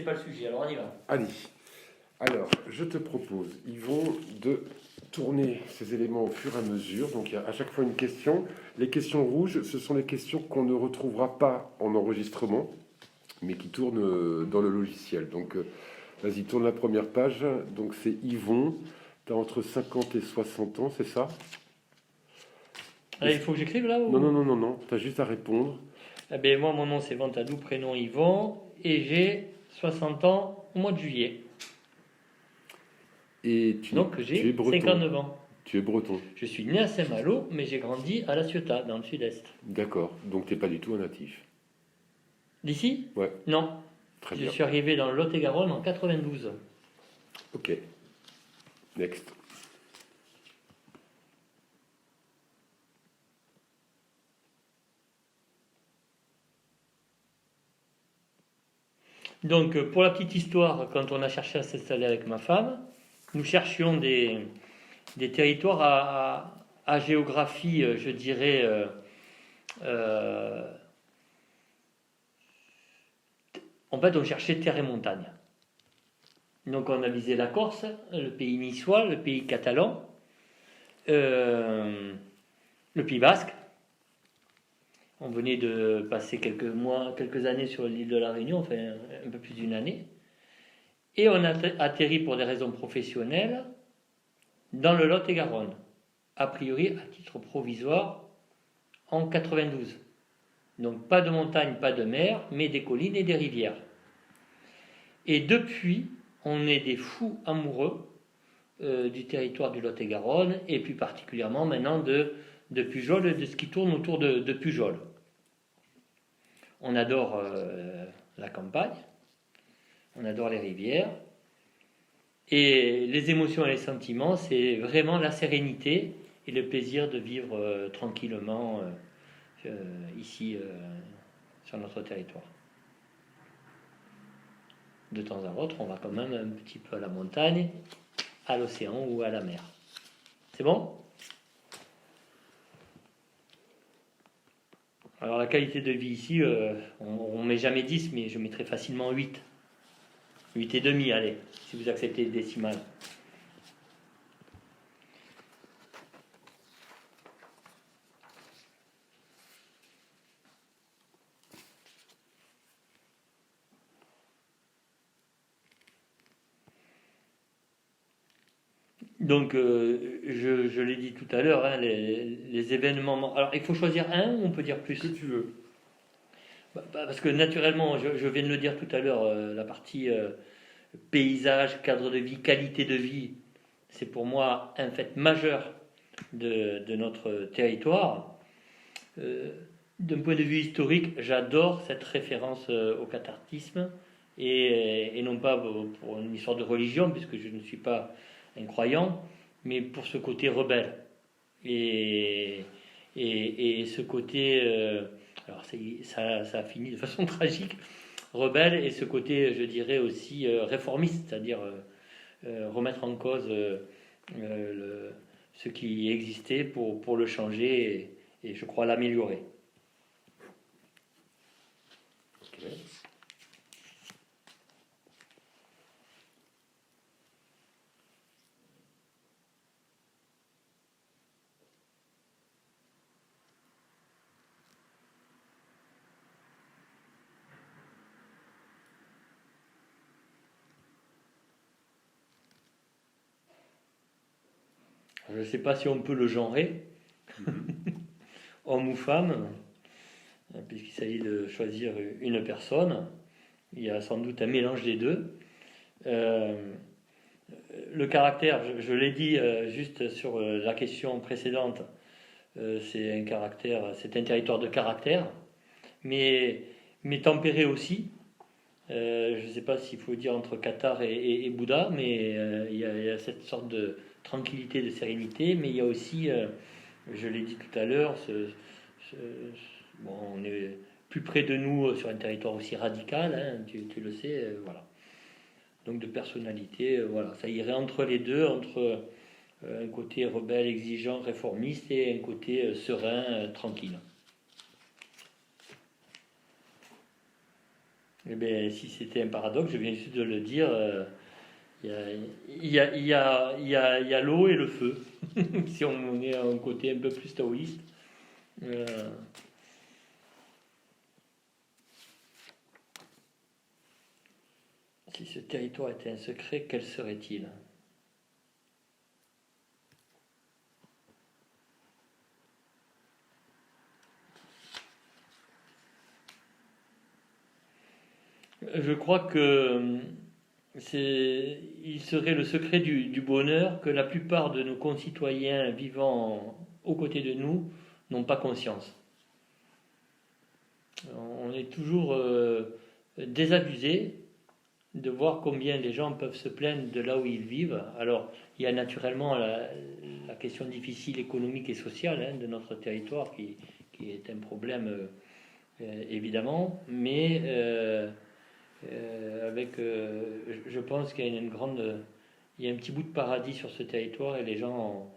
pas le sujet, alors on y va. Allez, alors je te propose, Yvon, de tourner ces éléments au fur et à mesure. Donc il y a à chaque fois une question. Les questions rouges, ce sont les questions qu'on ne retrouvera pas en enregistrement, mais qui tournent dans le logiciel. Donc vas-y, tourne la première page. Donc c'est Yvon, tu as entre 50 et 60 ans, c'est ça? Ah, il faut que j'écrive là ou... Non, tu as juste à répondre. Eh bien, moi, mon nom c'est Ventadou, prénom Yvon, et j'ai 60 ans au mois de juillet. Et Donc tu j'ai es breton. 59 ans. Tu es breton. Je suis né à Saint-Malo, mais j'ai grandi à La Ciotat, dans le sud-est. D'accord, donc tu n'es pas du tout un natif. D'ici? Ouais, Non. très Je bien. suis arrivé dans le Lot-et-Garonne en 92. Ok, next. Donc, pour la petite histoire, quand on a cherché à s'installer avec ma femme, nous cherchions des territoires à géographie, je dirais, en fait, on cherchait terre et montagne. Donc, on a visé la Corse, le pays niçois, le pays catalan, le Pays basque. On venait de passer quelques années sur l'île de la Réunion, enfin un peu plus d'une année. Et on a atterri pour des raisons professionnelles dans le Lot-et-Garonne, a priori à titre provisoire en 92. Donc pas de montagne, pas de mer, mais des collines et des rivières. Et depuis, on est des fous amoureux du territoire du Lot-et-Garonne, et plus particulièrement maintenant de Pujol et de ce qui tourne autour de Pujol. On adore la campagne, on adore les rivières, et les émotions et les sentiments, c'est vraiment la sérénité et le plaisir de vivre tranquillement ici sur notre territoire. De temps à autre, on va quand même un petit peu à la montagne, à l'océan ou à la mer. C'est bon? Alors la qualité de vie ici, on ne met jamais 10, mais je mettrai facilement 8. 8 et demi, allez, si vous acceptez le décimal. Donc, je l'ai dit tout à l'heure, hein, les événements... Alors, il faut choisir un ou on peut dire plus? Ce que tu veux. Parce que naturellement, je viens de le dire tout à l'heure, la partie paysage, cadre de vie, qualité de vie, c'est pour moi un fait majeur de notre territoire. D'un point de vue historique, j'adore cette référence au cathartisme et non pas pour une histoire de religion, puisque je ne suis pas un croyant, mais pour ce côté rebelle. Et ce côté, alors ça a fini de façon tragique, rebelle, et ce côté, je dirais aussi réformiste, c'est-à-dire remettre en cause ce qui existait pour le changer et je crois l'améliorer. Ok. Je ne sais pas si on peut le genrer, homme ou femme, puisqu'il s'agit de choisir une personne. Il y a sans doute un mélange des deux. Le caractère, je l'ai dit juste sur la question précédente, c'est un territoire de caractère, mais tempéré aussi. Je ne sais pas s'il faut dire entre Qatar et Bouddha, mais il y a cette sorte de tranquillité, de sérénité, mais il y a aussi, je l'ai dit tout à l'heure, bon, on est plus près de nous sur un territoire aussi radical, hein, tu le sais, voilà. Donc de personnalité, voilà, ça irait entre les deux, entre un côté rebelle, exigeant, réformiste et un côté serein, tranquille. Eh bien, si c'était un paradoxe, je viens juste de le dire, il y a l'eau et le feu. Si on est à un côté un peu plus taoïste. Euh, si ce territoire était un secret, quel serait-il? Je crois que il serait le secret du bonheur que la plupart de nos concitoyens vivant aux côtés de nous n'ont pas conscience. On est toujours désabusé de voir combien les gens peuvent se plaindre de là où ils vivent. Alors, il y a naturellement la question difficile économique et sociale de notre territoire qui est un problème évidemment, mais je pense qu'il y a il y a un petit bout de paradis sur ce territoire et les gens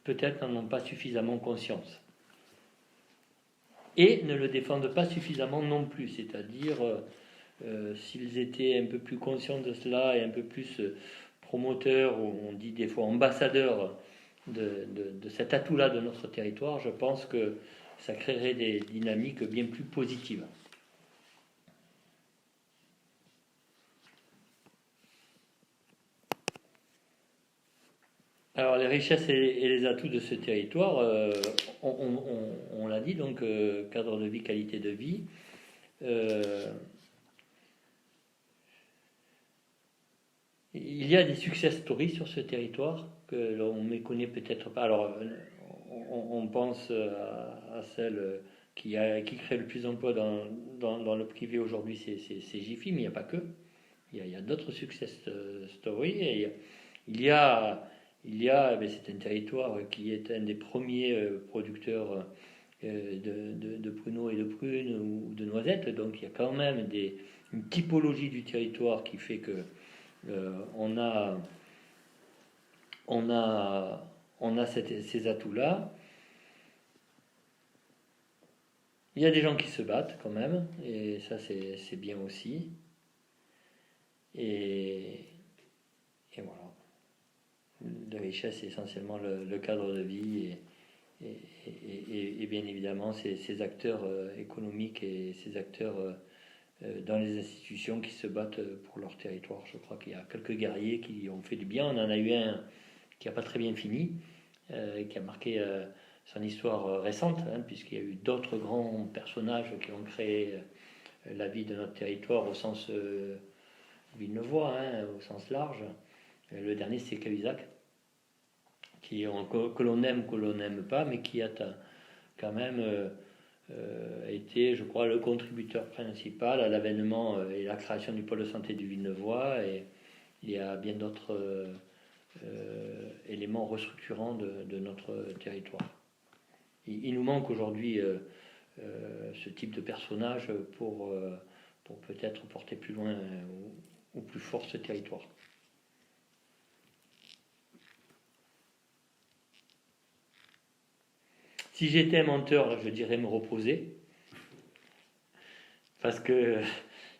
peut-être n'en ont pas suffisamment conscience. Et ne le défendent pas suffisamment non plus, c'est-à-dire s'ils étaient un peu plus conscients de cela et un peu plus promoteurs, ou on dit des fois ambassadeurs de cet atout-là de notre territoire, je pense que ça créerait des dynamiques bien plus positives. Alors les richesses et les atouts de ce territoire, on l'a dit, donc cadre de vie, qualité de vie. Il y a des success stories sur ce territoire que l'on ne méconnaît peut-être pas. Alors on pense à celle qui crée le plus d'emplois dans le privé aujourd'hui, c'est Jiffy, mais il n'y a pas que. Il y a d'autres success stories. Et c'est un territoire qui est un des premiers producteurs de pruneaux et de prunes ou de noisettes. Donc il y a quand même une typologie du territoire qui fait que on a ces atouts-là. Il y a des gens qui se battent quand même, et ça c'est bien aussi. Et voilà. La richesse, c'est essentiellement le cadre de vie et bien évidemment ces acteurs économiques et ces acteurs dans les institutions qui se battent pour leur territoire. Je crois qu'il y a quelques guerriers qui ont fait du bien. On en a eu un qui n'a pas très bien fini, qui a marqué son histoire récente, puisqu'il y a eu d'autres grands personnages qui ont créé la vie de notre territoire au sens villeneuvois, au sens large. Le dernier, c'est Cahuzac, que l'on aime, que l'on n'aime pas, mais qui a quand même été, je crois, le contributeur principal à l'avènement et la création du pôle de santé du Villeneuvois. Et il y a bien d'autres éléments restructurants de notre territoire. Il nous manque aujourd'hui ce type de personnage pour peut-être porter plus loin ou plus fort ce territoire. Si j'étais un menteur, je dirais me reposer, parce que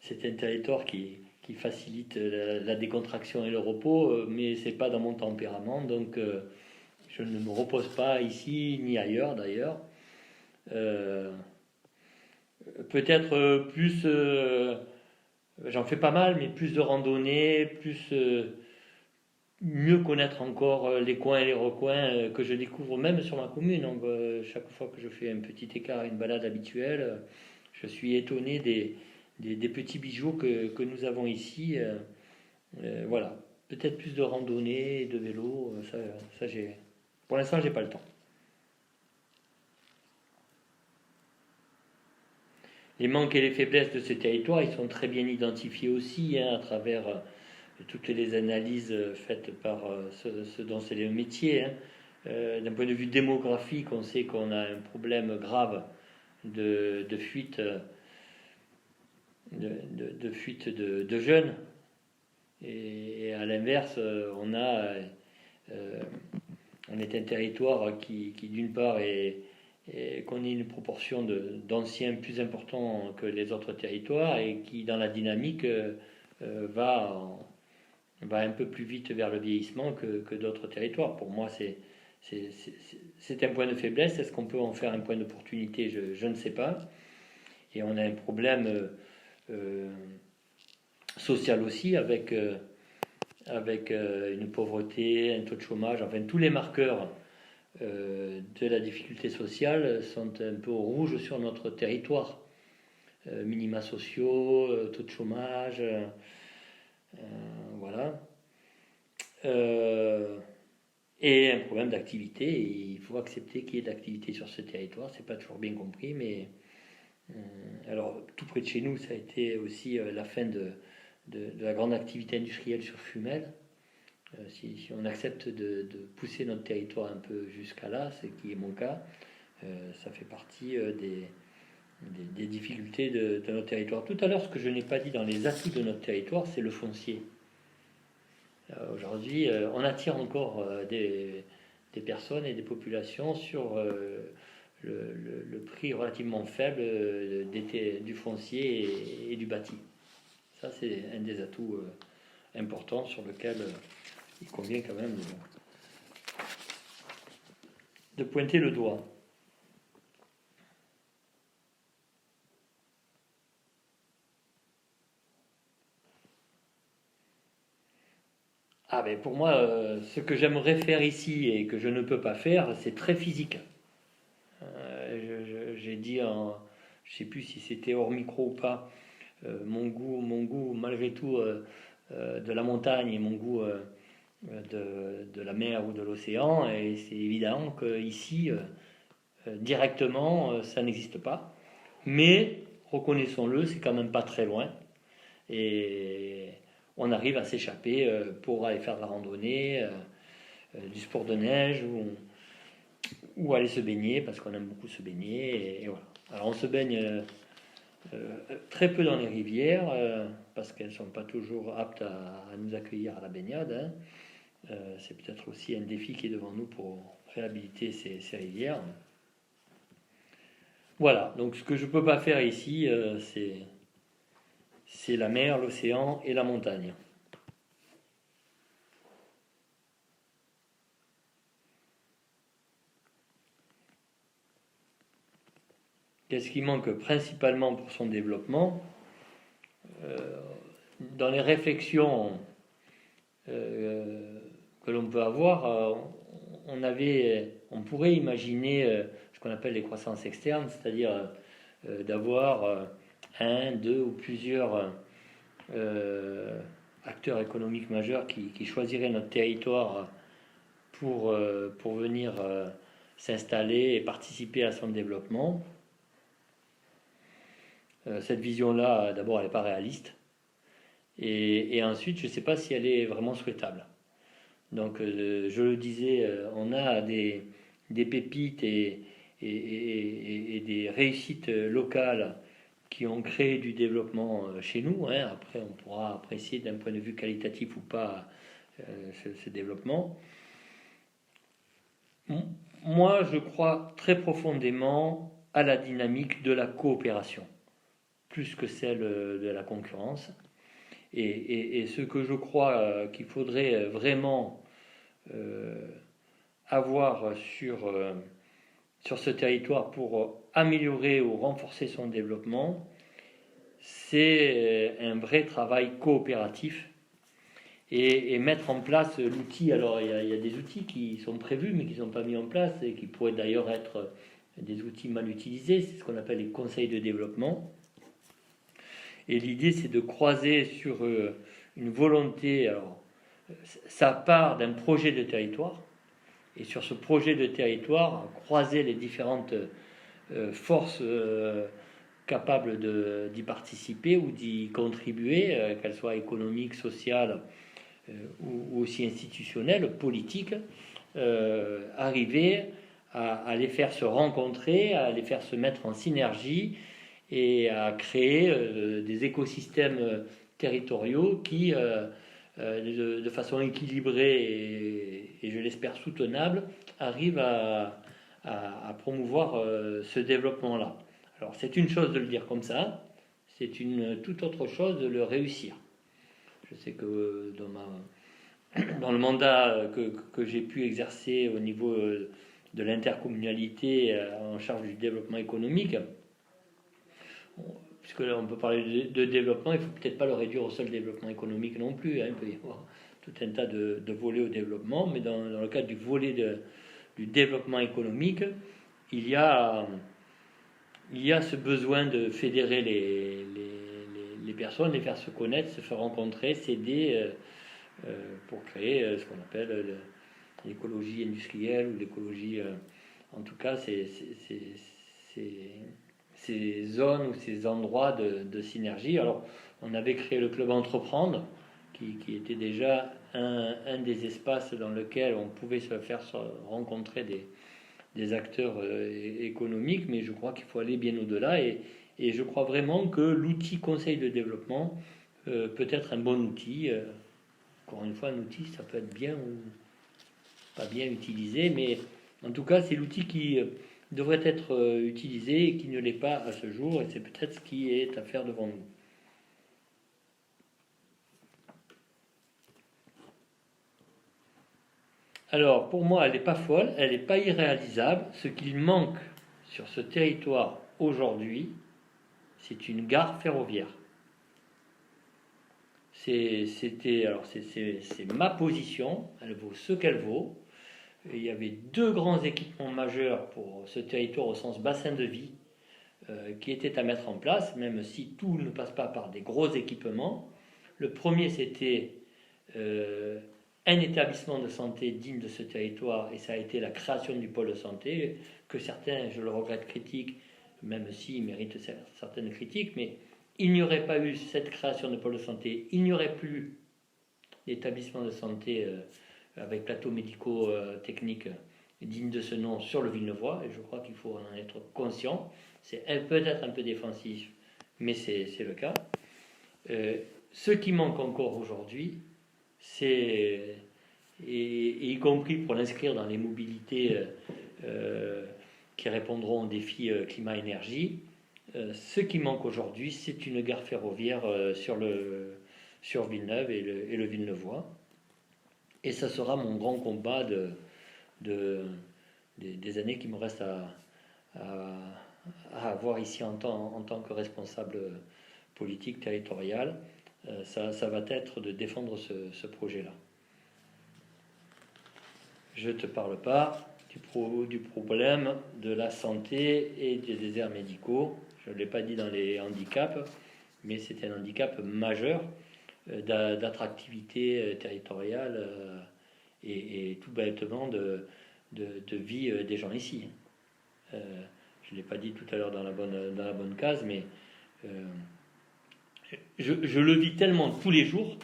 c'est un territoire qui facilite la décontraction et le repos, mais c'est pas dans mon tempérament, donc je ne me repose pas ici ni ailleurs d'ailleurs. Peut-être plus, j'en fais pas mal, mais plus de randonnées, plus mieux connaître encore les coins et les recoins que je découvre même sur ma commune. Donc, chaque fois que je fais un petit écart, une balade habituelle, je suis étonné des petits bijoux que nous avons ici. Voilà, peut-être plus de randonnées et de vélo. Pour l'instant, j'ai pas le temps. Les manques et les faiblesses de ce territoire, ils sont très bien identifiés aussi à travers toutes les analyses faites par ceux dont c'est le métier. D'un point de vue démographique, on sait qu'on a un problème grave de fuite de jeunes. Et à l'inverse, on est un territoire qui d'une part est et qu'on ait une proportion d'anciens plus important que les autres territoires et qui, dans la dynamique, va un peu plus vite vers le vieillissement que d'autres territoires. Pour moi, c'est un point de faiblesse. Est-ce qu'on peut en faire un point d'opportunité? Je ne sais pas. Et on a un problème social aussi avec une pauvreté, un taux de chômage, enfin tous les marqueurs de la difficulté sociale sont un peu au rouge sur notre territoire. Minima sociaux, taux de chômage, voilà. Et un problème d'activité. Et il faut accepter qu'il y ait d'activité sur ce territoire. C'est pas toujours bien compris, mais alors tout près de chez nous, ça a été aussi la fin de la grande activité industrielle sur Fumel. Si on accepte de pousser notre territoire un peu jusqu'à là, ce qui est mon cas, ça fait partie des difficultés de notre territoire. Tout à l'heure, ce que je n'ai pas dit dans les atouts de notre territoire, c'est le foncier. Aujourd'hui, on attire encore des personnes et des populations sur le prix relativement faible du foncier et du bâti. Ça, c'est un des atouts importants sur lequel il convient quand même de pointer le doigt. Ah ben pour moi, ce que j'aimerais faire ici et que je ne peux pas faire, c'est très physique. J'ai dit, je ne sais plus si c'était hors micro ou pas, mon goût malgré tout de la montagne et mon goût de la mer ou de l'océan. Et c'est évident qu'ici, directement, ça n'existe pas. Mais, reconnaissons-le, c'est quand même pas très loin. Et on arrive à s'échapper pour aller faire de la randonnée, du sport de neige ou aller se baigner parce qu'on aime beaucoup se baigner. Et voilà. Alors on se baigne très peu dans les rivières parce qu'elles ne sont pas toujours aptes à nous accueillir à la baignade. C'est peut-être aussi un défi qui est devant nous pour réhabiliter ces rivières. Voilà, donc ce que je ne peux pas faire ici, c'est la mer, l'océan et la montagne. Qu'est-ce qui manque principalement pour son développement? Dans les réflexions que l'on peut avoir, on pourrait imaginer ce qu'on appelle les croissances externes, c'est-à-dire d'avoir un, deux ou plusieurs acteurs économiques majeurs qui choisiraient notre territoire pour venir s'installer et participer à son développement. Cette vision-là, d'abord, elle n'est pas réaliste. Et ensuite, je ne sais pas si elle est vraiment souhaitable. Donc, je le disais, on a des pépites et des réussites locales qui ont créé du développement chez nous. Après, on pourra apprécier d'un point de vue qualitatif ou pas ce développement. Moi, je crois très profondément à la dynamique de la coopération, plus que celle de la concurrence. Et ce que je crois qu'il faudrait vraiment avoir sur ce territoire pour améliorer ou renforcer son développement, c'est un vrai travail coopératif et mettre en place l'outil. Alors il y a des outils qui sont prévus mais qui ne sont pas mis en place et qui pourraient d'ailleurs être des outils mal utilisés, c'est ce qu'on appelle les conseils de développement. Et l'idée, c'est de croiser sur une volonté. Alors, ça part d'un projet de territoire, et sur ce projet de territoire, croiser les différentes forces capables d'y participer ou d'y contribuer, qu'elles soient économiques, sociales ou aussi institutionnelles, politiques, arriver à les faire se rencontrer, à les faire se mettre en synergie et à créer des écosystèmes territoriaux qui, de façon équilibrée et je l'espère soutenable, arrivent à à promouvoir ce développement-là. Alors c'est une chose de le dire comme ça, c'est une toute autre chose de le réussir. Je sais que dans le mandat que j'ai pu exercer au niveau de l'intercommunalité en charge du développement économique, puisque là on peut parler de développement, il ne faut peut-être pas le réduire au seul développement économique non plus, hein, il peut y avoir tout un tas de volets au développement, mais dans le cadre du volet du développement économique, il y a ce besoin de fédérer les personnes, les faire se connaître, se faire rencontrer, s'aider pour créer ce qu'on appelle l'écologie industrielle ou l'écologie, en tout cas, ces zones ou ces endroits de synergie. Alors, on avait créé le club Entreprendre, qui était déjà un des espaces dans lequel on pouvait se faire rencontrer des acteurs économiques, mais je crois qu'il faut aller bien au-delà et je crois vraiment que l'outil conseil de développement peut être un bon outil. Encore une fois, un outil, ça peut être bien ou pas bien utilisé, mais en tout cas, c'est l'outil qui devrait être utilisé et qui ne l'est pas à ce jour, et c'est peut-être ce qui est à faire devant nous. Alors, pour moi, elle n'est pas folle, elle n'est pas irréalisable. Ce qu'il manque sur ce territoire aujourd'hui, c'est une gare ferroviaire. C'est ma position, elle vaut ce qu'elle vaut. Il y avait 2 grands équipements majeurs pour ce territoire au sens bassin de vie qui étaient à mettre en place, même si tout ne passe pas par des gros équipements. Le premier, c'était un établissement de santé digne de ce territoire, et ça a été la création du pôle de santé, que certains, je le regrette, critiquent, même s'il mérite certaines critiques, mais il n'y aurait pas eu cette création de pôle de santé, il n'y aurait plus d'établissement de santé avec plateaux médicaux techniques dignes de ce nom sur le Villeneuvois, et je crois qu'il faut en être conscient. C'est peut-être un peu défensif, mais c'est le cas. Ce qui manque encore aujourd'hui, c'est, et y compris pour l'inscrire dans les mobilités qui répondront aux défis climat-énergie, ce qui manque aujourd'hui, c'est une gare ferroviaire sur Villeneuve et le Villeneuvois. Et ça sera mon grand combat des années qui me restent à avoir ici en tant que responsable politique territorial. Ça va être de défendre ce projet-là. Je ne te parle pas du problème de la santé et des déserts médicaux. Je ne l'ai pas dit dans les handicaps, mais c'est un handicap majeur d'attractivité territoriale et tout bêtement de vie des gens ici. Je ne l'ai pas dit tout à l'heure dans la bonne case, mais je le vis tellement tous les jours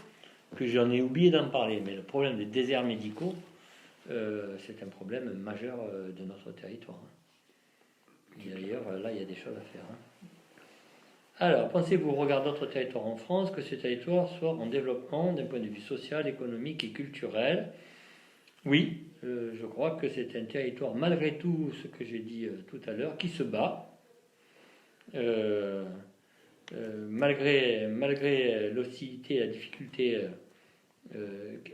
que j'en ai oublié d'en parler. Mais le problème des déserts médicaux, c'est un problème majeur de notre territoire. Et d'ailleurs, là, il y a des choses à faire. Alors, pensez-vous, au regard d'autres territoires en France, que ce territoire soit en développement d'un point de vue social, économique et culturel? Oui, je crois que c'est un territoire, malgré tout ce que j'ai dit tout à l'heure, qui se bat. Malgré l'hostilité, la difficulté.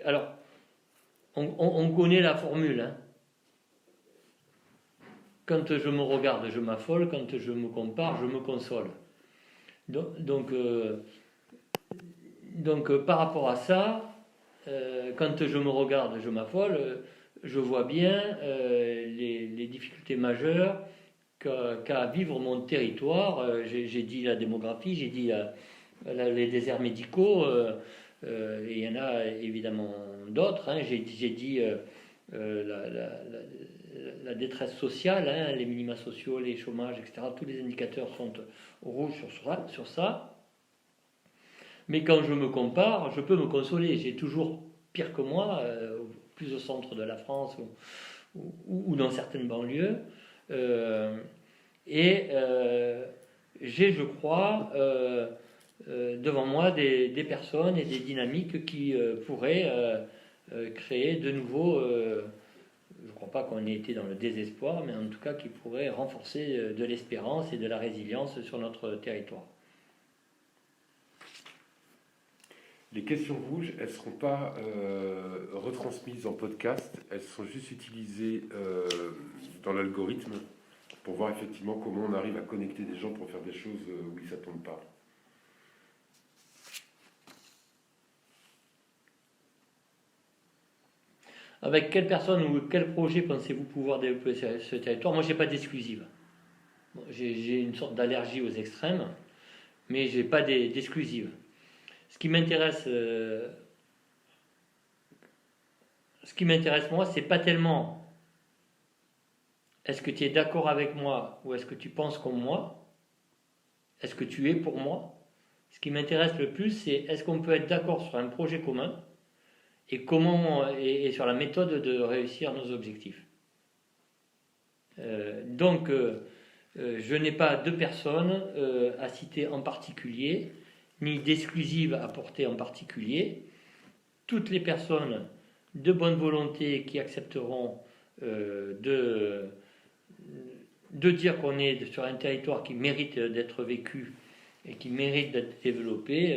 Alors, on connaît la formule. Hein. Quand je me regarde, je m'affole. Quand je me compare, je me console. Donc par rapport à ça, quand je me regarde, je m'affole. Je vois bien les difficultés majeures qu'a à vivre mon territoire. J'ai dit la démographie, j'ai dit les déserts médicaux, et il y en a évidemment d'autres. Hein. J'ai dit la détresse sociale, hein, les minima sociaux, les chômages, etc. Tous les indicateurs sont au rouge sur ça. Mais quand je me compare, je peux me consoler. J'ai toujours pire que moi, plus au centre de la France ou dans certaines banlieues. J'ai, je crois, devant moi des personnes et des dynamiques qui pourraient créer de nouveau je ne crois pas qu'on ait été dans le désespoir, mais en tout cas qui pourrait renforcer de l'espérance et de la résilience sur notre territoire. Les questions rouges, elles ne seront pas retransmises en podcast, elles sont juste utilisées dans l'algorithme pour voir effectivement comment on arrive à connecter des gens pour faire des choses où ils ne s'attendent pas. Avec quelle personne ou quel projet pensez-vous pouvoir développer ce territoire? Moi, je n'ai pas d'exclusive. Bon, j'ai une sorte d'allergie aux extrêmes, mais je n'ai pas d'exclusive. Ce qui m'intéresse, moi, c'est pas tellement est-ce que tu es d'accord avec moi ou est-ce que tu penses comme moi? Est-ce que tu es pour moi? Ce qui m'intéresse le plus, c'est est-ce qu'on peut être d'accord sur un projet commun et comment et sur la méthode de réussir nos objectifs. Donc, je n'ai pas de personne à citer en particulier, ni d'exclusive à porter en particulier. Toutes les personnes de bonne volonté qui accepteront de dire qu'on est sur un territoire qui mérite d'être vécu et qui mérite d'être développé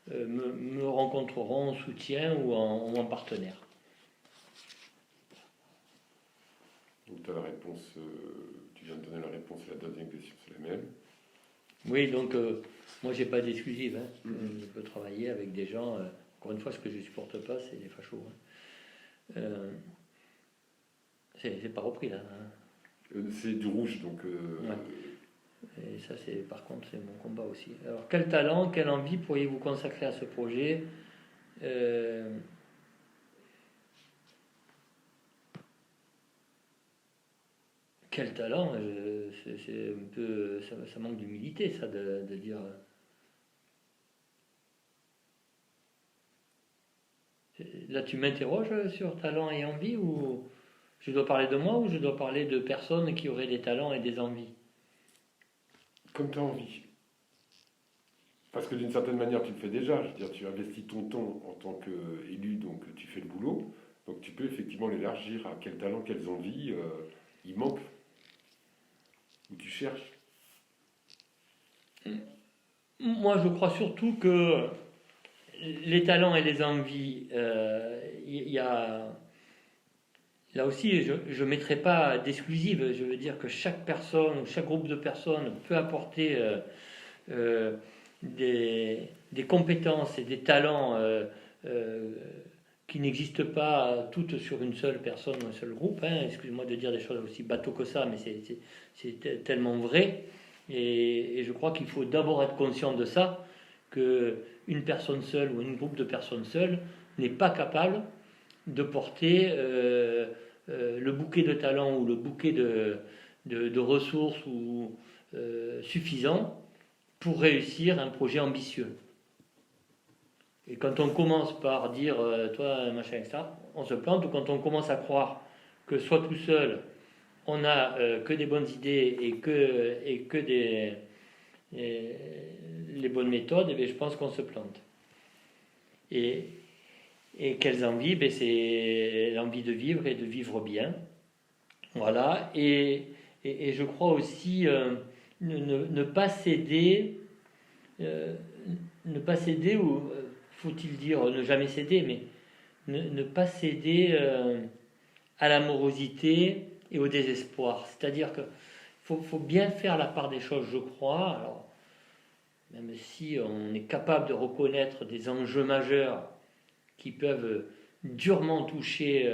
me rencontreront en soutien ou en partenaire. Donc tu as la réponse, tu viens de donner la réponse à la deuxième question, c'est la même. Oui, donc moi j'ai pas d'exclusive. Je peux travailler avec des gens. Encore une fois, ce que je supporte pas, c'est les fachos. C'est pas repris là. C'est du rouge, donc. Ouais. Et ça, par contre, c'est mon combat aussi. Alors, quel talent, quelle envie pourriez-vous consacrer à ce projet? Quel talent, c'est un peu, ça manque d'humilité, ça, de dire. Là, tu m'interroges sur talent et envie, ou je dois parler de moi, ou je dois parler de personnes qui auraient des talents et des envies? Comme tu as envie. Parce que d'une certaine manière, tu le fais déjà. Je veux dire, tu investis ton temps en tant qu'élu, donc tu fais le boulot. Donc tu peux effectivement l'élargir à quel talent, quelles envies il manque. Ou tu cherches. Moi, je crois surtout que les talents et les envies, il y a... Là aussi, je ne mettrai pas d'exclusive. Je veux dire que chaque personne ou chaque groupe de personnes peut apporter des compétences et des talents qui n'existent pas toutes sur une seule personne ou un seul groupe. Excuse-moi de dire des choses aussi bateau que ça, mais c'est tellement vrai. Et je crois qu'il faut d'abord être conscient de ça, qu'une personne seule ou un groupe de personnes seules n'est pas capable de porter le bouquet de talents ou le bouquet de ressources suffisant pour réussir un projet ambitieux. Et quand on commence par dire toi machin etc., on se plante, ou quand on commence à croire que soit tout seul on a que des bonnes idées et que les bonnes méthodes, et bien, je pense qu'on se plante. Et quelles envies? C'est l'envie de vivre et de vivre bien. Voilà. Et je crois aussi ne pas céder, ou faut-il dire ne jamais céder, mais ne pas céder à la morosité et au désespoir. C'est-à-dire que faut bien faire la part des choses, je crois. Alors, même si on est capable de reconnaître des enjeux majeurs qui peuvent durement toucher,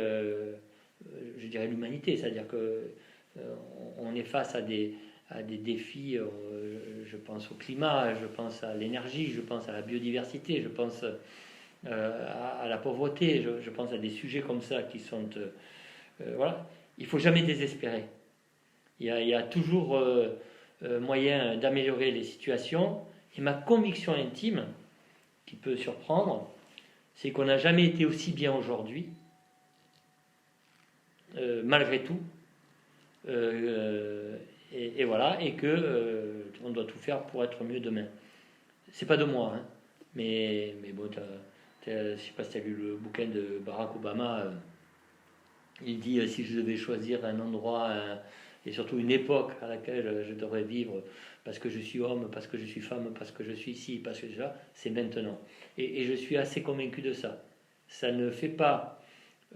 je dirais, l'humanité, c'est-à-dire que on est face à des défis, je pense au climat, je pense à l'énergie, je pense à la biodiversité, je pense à la pauvreté, je pense à des sujets comme ça qui sont... voilà, il ne faut jamais désespérer. Il y a toujours moyen d'améliorer les situations, et ma conviction intime, qui peut surprendre, c'est qu'on n'a jamais été aussi bien aujourd'hui, malgré tout, et voilà, et que on doit tout faire pour être mieux demain. C'est pas de moi, mais bon, je sais pas si tu as lu le bouquin de Barack Obama, Il dit si je devais choisir un endroit et surtout une époque à laquelle je devrais vivre parce que je suis homme, parce que je suis femme, parce que je suis ici, parce que ça, c'est maintenant. Et je suis assez convaincu de ça. Ça ne fait pas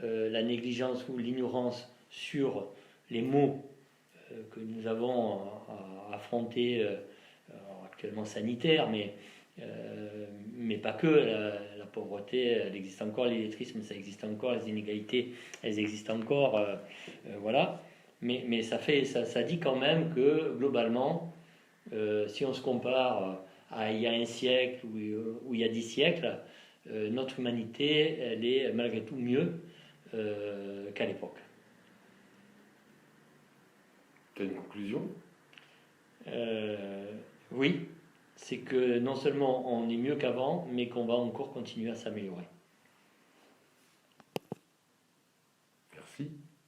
la négligence ou l'ignorance sur les maux que nous avons à affronter actuellement sanitaires, mais pas que. La pauvreté, elle existe encore, l'illettrisme, ça existe encore, les inégalités, elles existent encore. Voilà. Mais ça dit quand même que globalement, si on se compare à il y a un siècle ou il y a 10 siècles, notre humanité, elle est malgré tout mieux qu'à l'époque. Tu as une conclusion? Oui, c'est que non seulement on est mieux qu'avant, mais qu'on va encore continuer à s'améliorer. Merci.